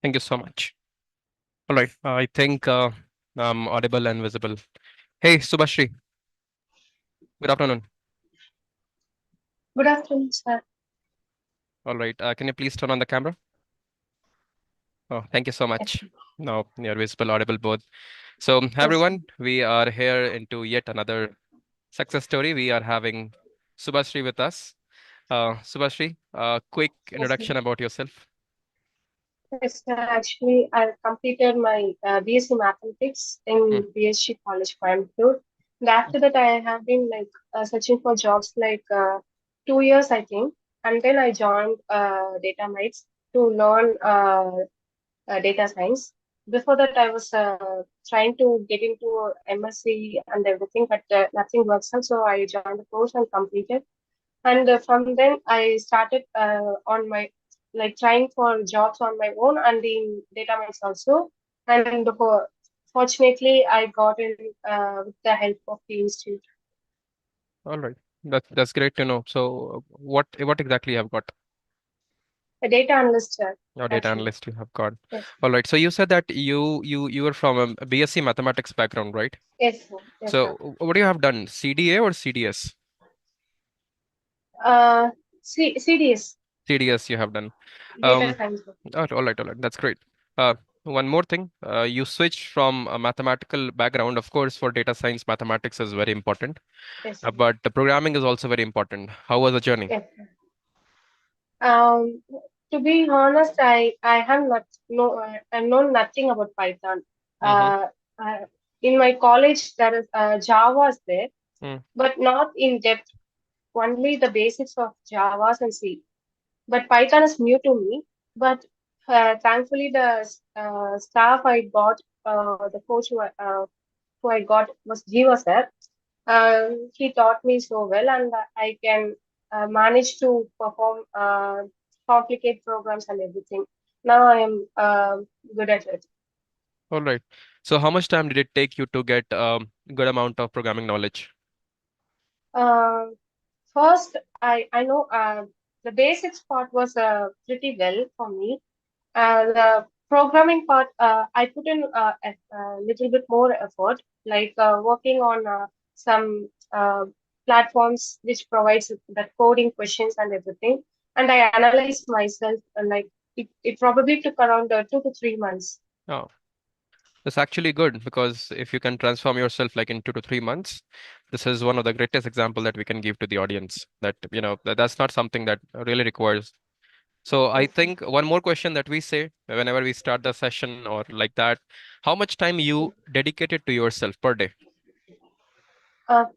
Thank you so much. All right. I think I'm audible and visible. Hey, Subasree. Good afternoon. Good afternoon, sir. All right. Can you please turn on the camera? Oh, thank you so Yes, much. Now you're visible, audible both. So, yes, everyone, we are here into yet another success story. We are having Subasree with us. Subasree, quick yes, sir. introduction about yourself. Yes, sir. Actually, I completed my BSc Mathematics Hmm. in BSc College, Coimbatore. And after that, I have been searching for jobs 2 years, I think. And then I joined DataMites to learn data science. Before that, I was trying to get into MSc and everything, but nothing works out. So I joined the course and completed. And from then I started on my trying for jobs on my own and in data mines also. And fortunately, I got in with the help of the institute. All right. That's great to know. So, what exactly you have got? A data analyst, Your data actually. analyst you have got. Yes, All right. So you said that you were from a BSc mathematics background, right? yes, sir. Yes, sir. So what do you have done? CDA or CDS? Uh, CDS, CDS you have done. data Um, science. all right, all right. That's great. One more thing. You switched from a mathematical background. Of course, for data science, mathematics is very important. Yes, sir. But the programming is also very important. How was the journey? Yes, sir. Um, to be honest, I have not no I know nothing about Python. Mm-hmm. Uh, in my college, there is Java is there, Mm. but not in depth. Only the basics of Javas and C. But Python is new to me. But thankfully, the staff I got, the coach who I got was Jiva sir. He taught me so well, and I can manage to perform complicated programs and everything. Now I am good at it. All right. So how much time did it take you to get good amount of programming knowledge? Uh, First, I know the basics part was pretty well for me. The programming part, I put in a little bit more effort, working on some platforms which provides the coding questions and everything. And I analyzed myself, it probably took around 2 to 3 months. Oh, that's actually good because if you can transform yourself like in 2 to 3 months, this is one of the greatest example that we can give to the audience. That that's not something that really requires. So I Yes. think one more question that we say whenever we start the session or like that, how much time you dedicated to yourself per day?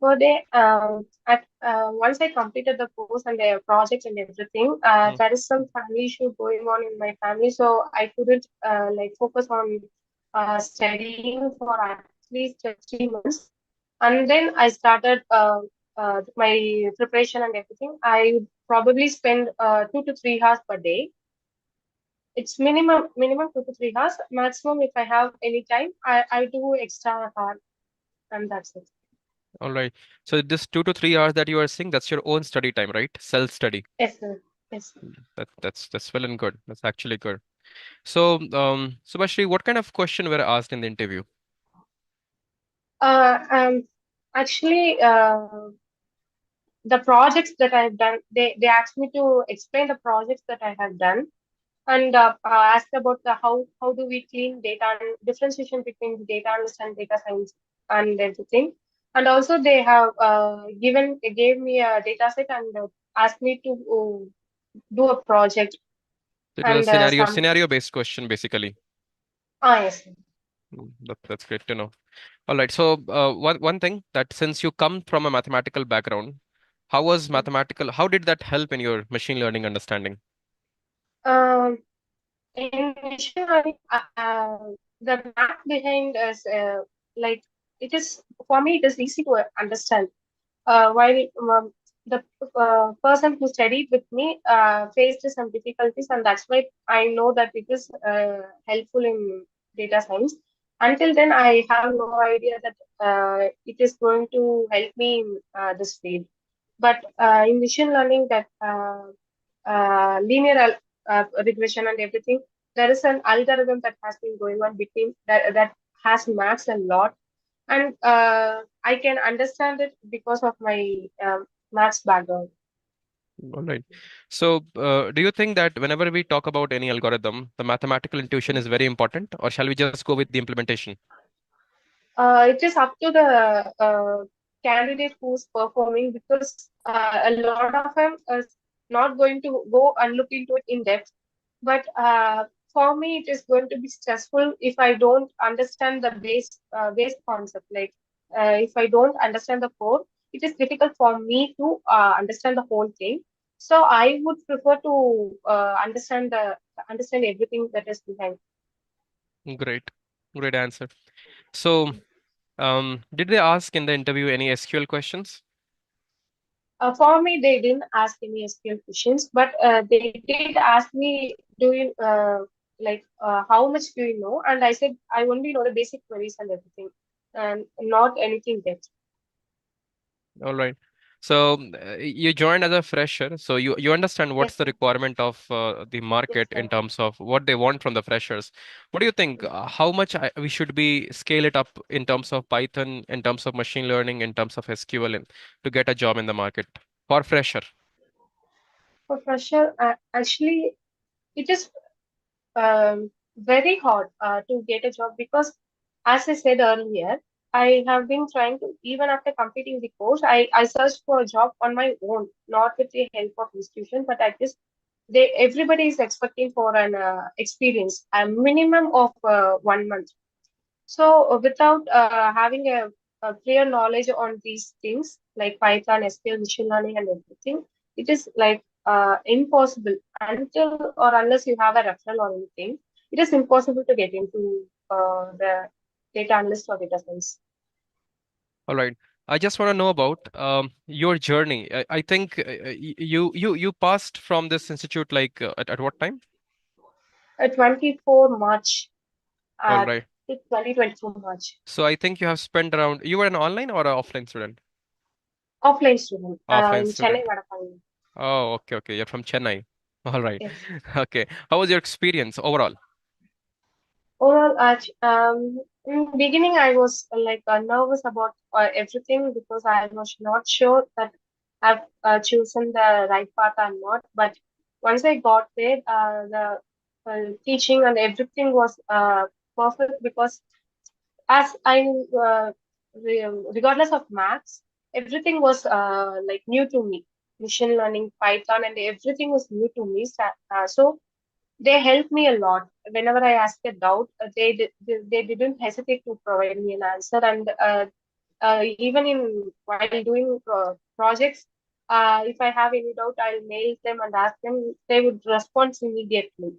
Per day, once I completed the course and the projects and everything, Hmm. there is some family issue going on in my family, so I couldn't focus on studying for at least 3 months. And then I started my preparation and everything. I would probably spend 2 to 3 hours per day. It's minimum 2 to 3 hours. Maximum, if I have any time, I do extra hour, and that's it. All right. So this 2 to 3 hours that you are saying, that's your own study time, right? Self study. Yes, sir. Yes. That's well and good. That's actually good. So, Subashri, what kind of question were asked in the interview? Uh, um, Actually, the projects that I've done, they asked me to explain the projects that I have done and asked about the how do we clean data and differentiation between the data analyst and data science and everything. And also they have gave me a data set and asked me to do a project It was a and some scenario based question basically. yes. That's great to know. All right. So, one thing that since you come from a mathematical background, how did that help in your machine learning understanding? Um, in machine learning, the math behind is like it is for me. It is easy to understand. While the person who studied with me faced some difficulties, and that's why I know that it is helpful in data science. Until then, I have no idea that it is going to help me in this field. But in machine learning, that linear regression and everything. there is an algorithm that has been going on between that has maths a lot, and I can understand it because of my maths background. All right. So, do you think that whenever we talk about any algorithm, the mathematical intuition is very important, or shall we just go with the implementation? It is up to the candidate who's performing, because a lot of them is not going to go and look into it in depth. But for me, it is going to be stressful if I don't understand the base concept. Like if I don't understand the core, it is difficult for me to understand the whole thing. So I would prefer to understand everything that is behind. Great, great answer. So, did they ask in the interview any SQL questions? For me, they didn't ask any SQL questions, but they did ask me, "Do you how much do you know?" And I said, "I only know the basic queries and everything, and not anything depth." All right. So you joined as a fresher, so you understand what's Yes, the sir. requirement of the Yes, market in sir. terms of what they want from the freshers. What do you think? How much we should be scale it up in terms of Python, in terms of machine learning, in terms of SQL, to get a job in the market for fresher? For fresher, actually, it is very hard to get a job, because, as I said earlier, I have been trying to, even after completing the course, I searched for a job on my own, not with the help of institution, but at least everybody is expecting for an experience, a minimum of 1 month. So without having a clear knowledge on these things like Python, SQL, machine learning, and everything, it is like impossible until or unless you have a referral or anything. It is impossible to get into the data analyst or data science. All right. I just want to know about your journey. I think you passed from this institute like at what time? 24 March, All uh, right. 2024 March, So I think you have spent around. You were an online or an offline student? offline student Offline in Chennai, student. Vadapalli. Oh, okay, okay. You're from Chennai. All right. Yes. Okay. How was your experience overall? Overall, in beginning, I was nervous about everything, because I was not sure that I've chosen the right path or not. But once I got there, the teaching and everything was perfect, because as regardless of maths, everything was like new to me. Machine learning, Python, and everything was new to me. So they helped me a lot. Whenever I asked a doubt, they didn't hesitate to provide me an answer. And even in while doing projects, if I have any doubt, I'll mail them and ask them. They would respond immediately.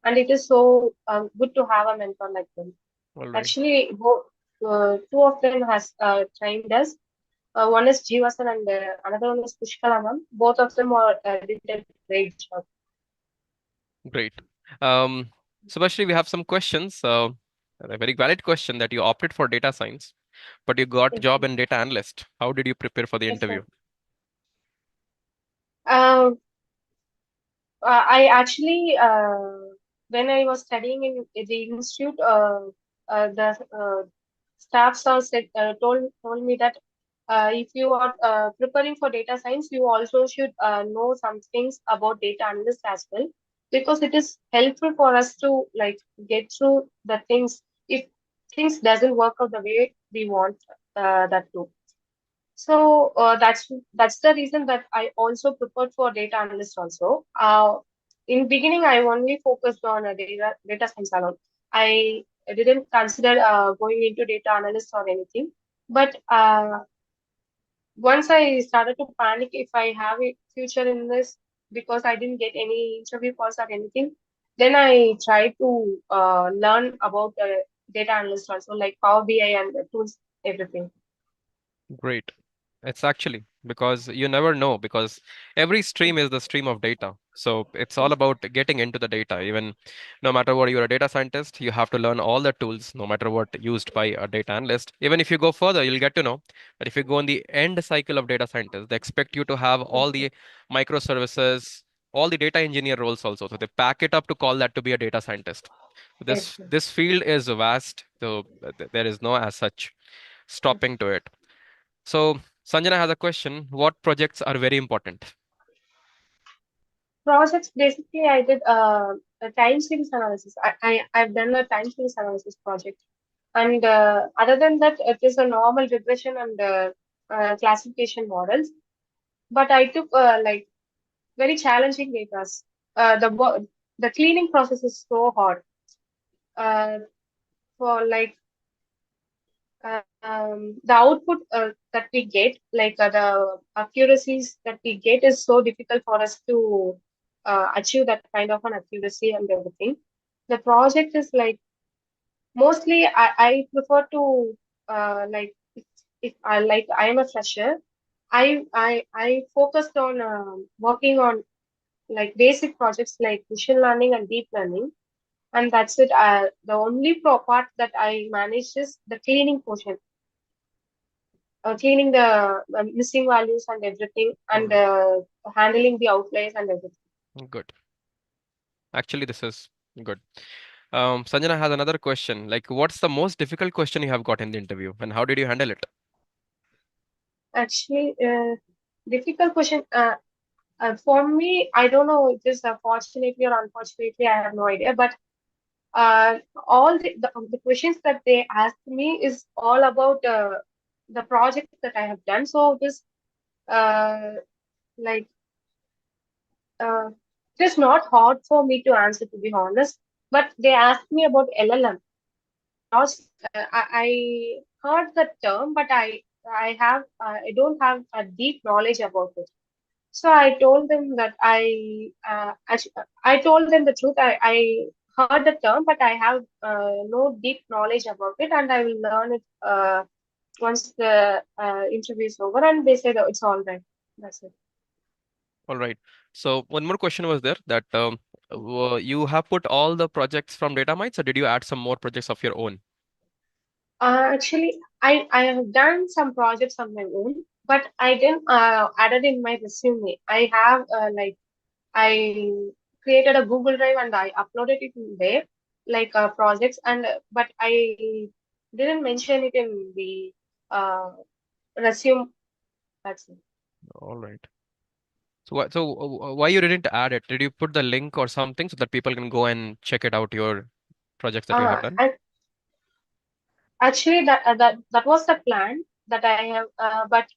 And it is so good to have a mentor like them. All right. Actually, two of them has trained us. One is Jeevasan and another one is Pushkala ma'am. Both of them are did a great job. Great. Um, Subasree, we have some questions. A very valid question that you opted for data science, but you got Yes, job sir. in data analyst. How did you prepare for the Yes, sir. interview? Um, I actually, when I was studying in the institute, the staffs are told me that if you are preparing for data science, you also should know some things about data analyst as well, because it is helpful for us to like get through the things if things doesn't work out the way we want that to. So that's the reason that I also prepared for data analyst also. In beginning, I only focused on data science alone. I didn't consider going into data analyst or anything. But once I started to panic if I have a future in this, because I didn't get any interview calls or anything, then I tried to learn about data analyst also, like Power BI and the tools, everything. Great. It's actually because you never know because every stream is the stream of data. So it's all Yes. about getting into the data. Even no matter what you're a data scientist, you have to learn all the tools, no matter what used by a data analyst. Even if you go further, you'll get to know that if you go in the end cycle of data scientists, they expect you to have all the microservices, all the data engineer roles also. So they pack it up to call that to be a data scientist. Yes, This field is vast, so there is no as such yes. stopping to it. So Sanjana has a question. What projects are very important? Projects, basically, I did a time series analysis. I've done a time series analysis project. And other than that, it is a normal regression and classification models. But I took like very challenging data. The cleaning process is so hard. For like the output that we get, like the accuracies that we get, is so difficult for us to achieve that kind of an accuracy and everything. The project is like mostly I prefer to like if I like I am a fresher, I focused on working on like basic projects like machine learning and deep learning, and that's it. The only part that I managed is the cleaning portion, cleaning the missing values and everything, All and right, handling the outliers and everything. good. Actually, this is good. Sanjana has another question. Like, what's the most difficult question you have got in the interview, and how did you handle it? Actually, difficult question. For me, I don't know. It is fortunately or unfortunately, I have no idea. But all the questions that they asked me is all about the projects that I have done. So this uh, like uh, it is not hard for me to answer, to be honest. But they asked me about LLM. I heard the term, but I don't have a deep knowledge about it. So I told them that I told them the truth. I heard the term, but I have no deep knowledge about it, and I will learn it once the interview is over. And they said, oh, it's all right. That's it. All right. So one more question was there that you have put all the projects from DataMites, or did you add some more projects of your own? Actually, I have done some projects on my own, but I didn't add it in my resume. I have I created a Google Drive and I uploaded it in there, like projects, and but I didn't mention it in the resume. That's it. All right. So, why you didn't add it? Did you put the link or something so that people can go and check it out, your projects that you have done? And actually, that was the plan that I have, but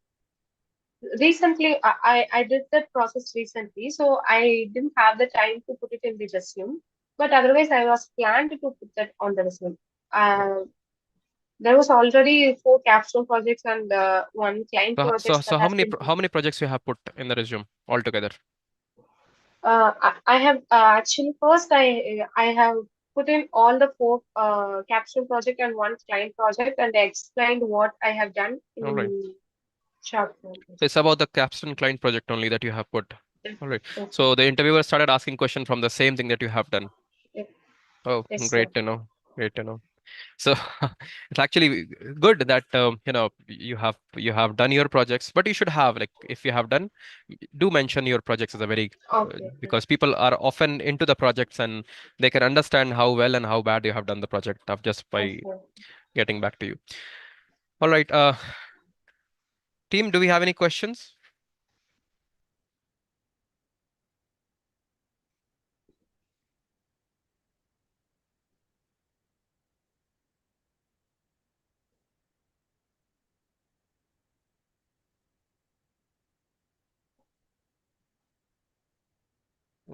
recently I did that process recently, so I didn't have the time to put it in the resume. But otherwise, I was planned to put that on the resume. Uh, There was already four capstone projects and one client projects that has been put. How many projects you have put in the resume altogether? I have actually first I have put in all the four capstone project and one client project, and I explained what I have done All right. in short form. So it's about the capstone client project only that you have put. Yes, All right. yes, So the interviewer started asking question from the same thing that you have done. yes, Oh, yes, sir. great to know. Great to know. So it's actually good that you have done your projects, but you should have, like, if you have done, do mention your projects as a very Okay, okay. because people are often into the projects and they can understand how well and how bad you have done the project of just Yes, by sir. getting back to you. All right, team, do we have any questions?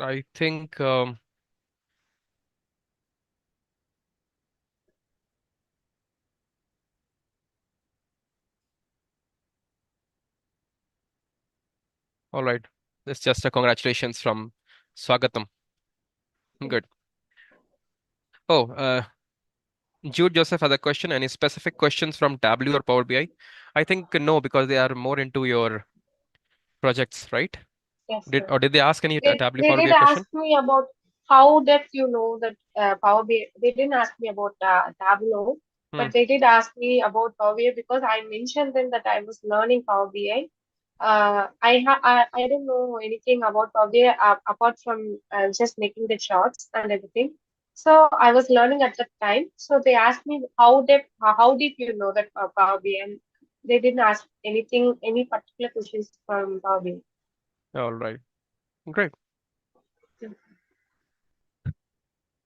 I think all right. It's just a congratulations from Swagatam. Good. Oh, Jude Joseph has a question. Any specific questions from Tableau or Power BI? I think no, because they are more into your projects, right? Yes, Did sir. or did they ask any Tableau They Power did BI ask question? me about how did you know that Power BI. They didn't ask me about Tableau, Hmm. but they did ask me about Power BI because I mentioned them that I was learning Power BI. I don't know anything about Power BI apart from just making the charts and everything. So I was learning at that time. So they asked me how deep you know that Power BI, and they didn't ask anything, any particular questions from Power BI. All right. Great.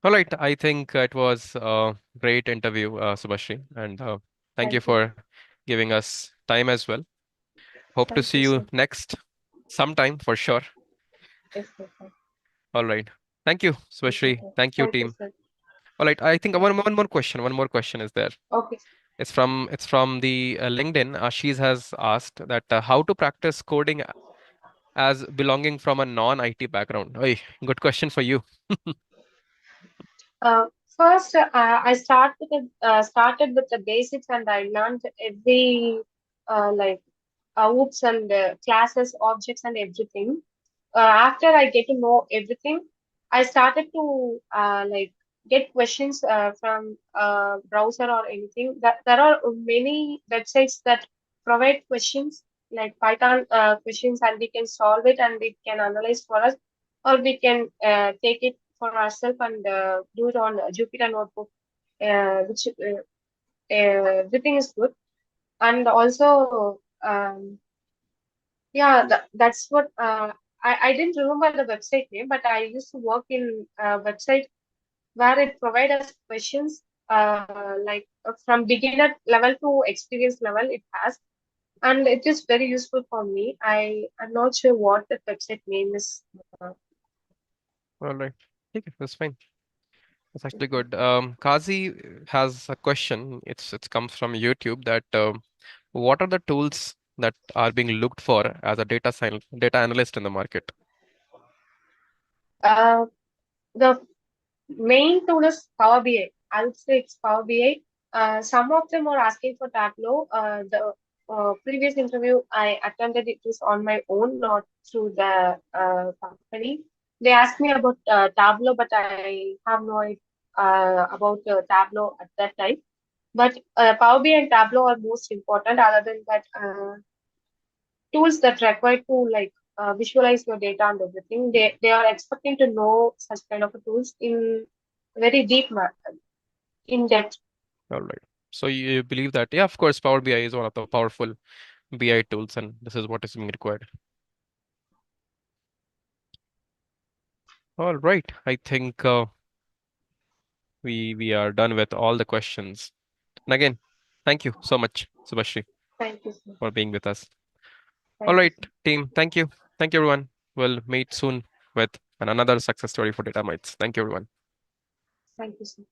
All right. I think it was a great interview, Subashree, and thank you Thank you. for giving us time as well. Hope to Thank see you, you sir. next sometime for sure. Yes, sir. All right. Thank you, Thank you, Subashree. sir. Thank you, Thank you, team. sir. All right. I think Thank one more question. One more question is there. Okay. It's from the LinkedIn. Ashish has asked that how to practice coding as belonging from a non-IT background. Oy, good question for you. First, started with the basics, and I learned every like oops and classes, objects, and everything. After I get to know everything, I started to get questions from browser or anything. That there are many websites that provide questions like Python questions, and we can solve it and it can analyze for us, or we can take it for ourselves and do it on Jupyter Notebook, which everything is good. And also, yeah, that's what I didn't remember the website name, but I used to work in a website where it provides us questions from beginner level to experience level it has, and it is very useful for me. I'm not sure what the website name is. All right. Okay, that's fine. That's actually good. Kazi has a question. It comes from YouTube that what are the tools that are being looked for as a data analyst in the market? Uh, the main tool is Power BI. I would say it's Power BI. Some of them are asking for Tableau. The previous interview I attended, it was on my own, not through the company. They asked me about Tableau, but I have no idea about Tableau at that time. But Power BI and Tableau are most important. Other than that, tools that require to visualize your data and everything, they are expecting to know such kind of tools in very in depth. All right. So you believe that, yeah, of course, Power BI is one of the powerful BI tools, and this is what is being required. All right. I think we are done with all the questions. And again, thank you so much, Subashri, Thank you, sir. for being with us. All Thank you, right, sir. team. Thank you. Thank you, everyone. We'll meet soon with another success story for DataMites. Thank you, everyone. Thank you, sir.